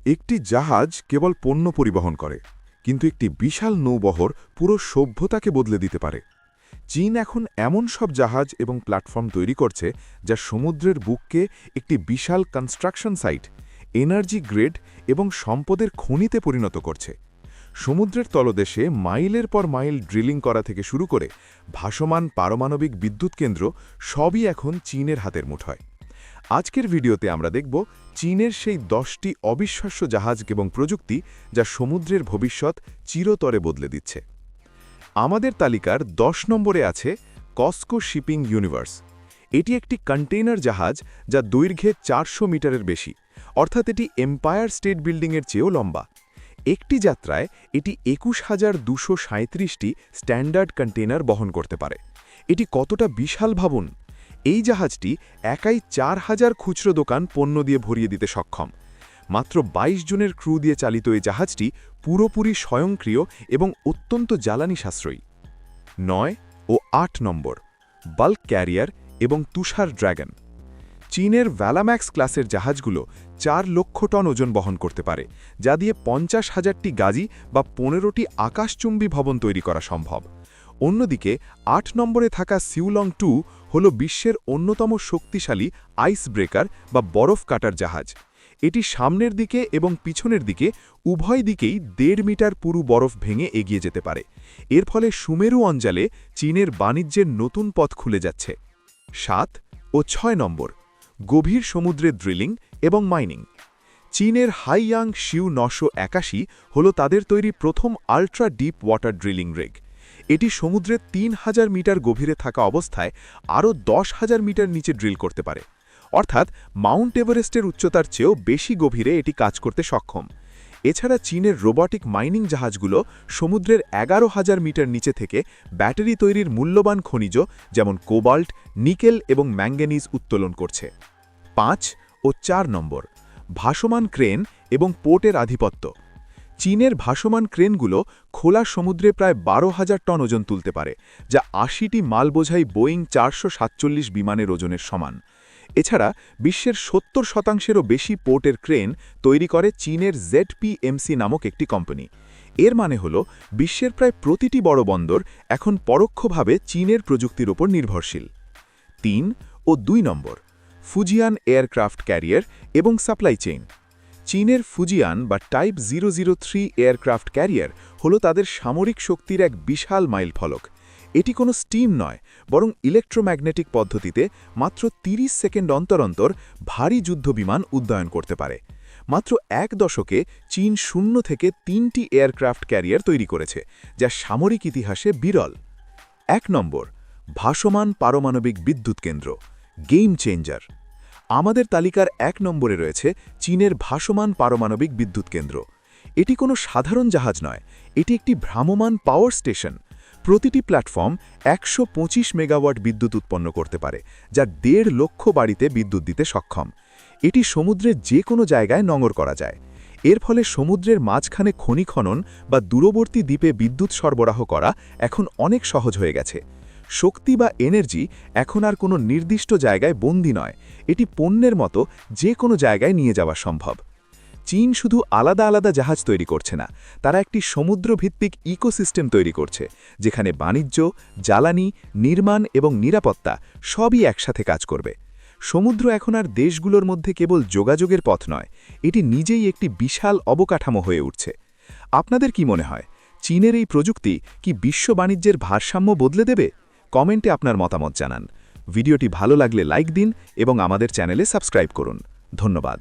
একটি জাহাজ কেবল পণ্য পরিবহন করে, কিন্তু একটি বিশাল নৌবহর পুরো সভ্যতাকে বদলে দিতে পারে। চীন এখন এমন সব জাহাজ এবং প্ল্যাটফর্ম তৈরি করছে যা সমুদ্রের বুককে একটি বিশাল কনস্ট্রাকশন সাইট, এনার্জি গ্রিড এবং সম্পদের খনিতে পরিণত করছে। সমুদ্রের তলদেশে মাইলের পর মাইল ড্রিলিং করা থেকে শুরু করে ভাসমান পারমাণবিক বিদ্যুৎ কেন্দ্র সবই এখন চীনের হাতের মুঠোয়। আজকের ভিডিওতে আমরা দেখব চীনের সেই 10টি অবিশ্বাস্য জাহাজ এবং প্রযুক্তি যা সমুদ্রের ভবিষ্যৎ চিরতরে বদলে দিচ্ছে। আমাদের তালিকার 10 নম্বরে আছে কসকো শিপিং ইউনিভার্স। এটি একটি কন্টেইনার জাহাজ যা দৈর্ঘ্যে 400 মিটারের বেশি, অর্থাৎ এটি এম্পায়ার স্টেট বিল্ডিংয়ের চেয়েও লম্বা। একটি যাত্রায় এটি 21,237টি স্ট্যান্ডার্ড কন্টেইনার বহন করতে পারে। এটি কতটা বিশাল ভাবুন। এই জাহাজটি একাই 4,000 খুচরো দোকান পণ্য দিয়ে ভরিয়ে দিতে সক্ষম। মাত্র 22 জনের ক্রু দিয়ে চালিত এই জাহাজটি পুরোপুরি স্বয়ংক্রিয় এবং অত্যন্ত জ্বালানি সাশ্রয়ী। 9 ও 8 নম্বর বাল্ক ক্যারিয়ার এবং তুষার ড্র্যাগন। চীনের ভ্যালাম্যাক্স ক্লাসের জাহাজগুলো 4 লক্ষ টন ওজন বহন করতে পারে, যা দিয়ে 50,000টি গাজি বা 15টি আকাশচুম্বী ভবন তৈরি করা সম্ভব। অন্যদিকে 8 নম্বরে থাকা সিউলং 2 হল বিশ্বের অন্যতম শক্তিশালী আইস ব্রেকার বা বরফ কাটার জাহাজ। এটি সামনের দিকে এবং পিছনের দিকে উভয় দিকেই 1.5 মিটার পুরু বরফ ভেঙে এগিয়ে যেতে পারে। এর ফলে সুমেরু অঞ্চলে চীনের বাণিজ্যের নতুন পথ খুলে যাচ্ছে। 7 ও 6 নম্বর গভীর সমুদ্রে ড্রিলিং এবং মাইনিং। চীনের হাইয়াং শিউ 981 হল তাদের তৈরি প্রথম ultra deep water drilling rig. এটি সমুদ্রের 3000 মিটার গভীরে থাকা অবস্থায় আরও 10,000 মিটার নিচে ড্রিল করতে পারে, অর্থাৎ মাউন্ট এভারেস্টের উচ্চতার চেয়েও বেশি গভীরে এটি কাজ করতে সক্ষম। এছাড়া চীনের রোবটিক মাইনিং জাহাজগুলো সমুদ্রের 11,000 মিটার নিচে থেকে ব্যাটারি তৈরির মূল্যবান খনিজ যেমন কোবাল্ট, নিকেল এবং ম্যাঙ্গানিজ উত্তোলন করছে। 5 ও 4 নম্বর ভাসমান ক্রেন এবং পোর্টের আধিপত্য। চীনের ভাসমান ক্রেনগুলো খোলা সমুদ্রে প্রায় 12,000 টন ওজন তুলতে পারে, যা 80টি মালবোঝাই বোয়িং 447 বিমানের ওজনের সমান। এছাড়া বিশ্বের 70%-এরও বেশি পোর্টের ক্রেন তৈরি করে চীনের ZPMC নামক একটি কোম্পানি। এর মানে হল বিশ্বের প্রায় প্রতিটি বড় বন্দর এখন পরোক্ষভাবে চীনের প্রযুক্তির উপর নির্ভরশীল। 3 ও 2 নম্বর ফুজিয়ান এয়ারক্রাফট ক্যারিয়ার এবং সাপ্লাই চেইন। চীনের ফুজিয়ান বা টাইপ 003 এয়ারক্রাফট ক্যারিয়ার হল তাদের সামরিক শক্তির এক বিশাল মাইলফলক। এটি কোনো স্টিম নয়, বরং ইলেকট্রোম্যাগনেটিক পদ্ধতিতে মাত্র 30 সেকেন্ড অন্তর অন্তর ভারী যুদ্ধবিমান উড্ডয়ন করতে পারে। মাত্র 1 দশকে চীন 0 থেকে 3টি এয়ারক্রাফট ক্যারিয়ার তৈরি করেছে, যা সামরিক ইতিহাসে বিরল। 1 নম্বর ভাসমান পারমাণবিক বিদ্যুৎ কেন্দ্র, গেম চেঞ্জার। আমাদের তালিকার 1 নম্বরে রয়েছে চীনের ভাসমান পারমাণবিক বিদ্যুৎ কেন্দ্র। এটি কোনো সাধারণ জাহাজ নয়, এটি একটি ভ্রাম্যমাণ পাওয়ার স্টেশন। প্রতিটি প্ল্যাটফর্ম 125 মেগাওয়াট বিদ্যুৎ উৎপন্ন করতে পারে, যা 1.5 লক্ষ বাড়িতে বিদ্যুৎ দিতে সক্ষম। এটি সমুদ্রের যে কোনো জায়গায় নঙর করা যায়। এর ফলে সমুদ্রের মাঝখানে খনি খনন বা দূরবর্তী দ্বীপে বিদ্যুৎ সরবরাহ করা এখন অনেক সহজ হয়ে গেছে। শক্তি বা এনার্জি এখন আর কোনো নির্দিষ্ট জায়গায় বন্দী নয়, এটি পণ্যের মতো যে কোনো জায়গায় নিয়ে যাওয়া সম্ভব। চীন শুধু আলাদা আলাদা জাহাজ তৈরি করছে না, তারা একটি সমুদ্রভিত্তিক ইকোসিস্টেম তৈরি করছে, যেখানে বাণিজ্য, জ্বালানি, নির্মাণ এবং নিরাপত্তা সবই একসাথে কাজ করবে। সমুদ্র এখন আর দেশগুলোর মধ্যে কেবল যোগাযোগের পথ নয়, এটি নিজেই একটি বিশাল অবকাঠামো হয়ে উঠছে। আপনাদের কি মনে হয়, চীনের এই প্রযুক্তি কি বিশ্ব বাণিজ্যের ভারসাম্য বদলে দেবে? কমেন্টে আপনার মতামত জানান। ভিডিওটি ভালো লাগলে লাইক দিন এবং আমাদের চ্যানেলে সাবস্ক্রাইব করুন। ধন্যবাদ।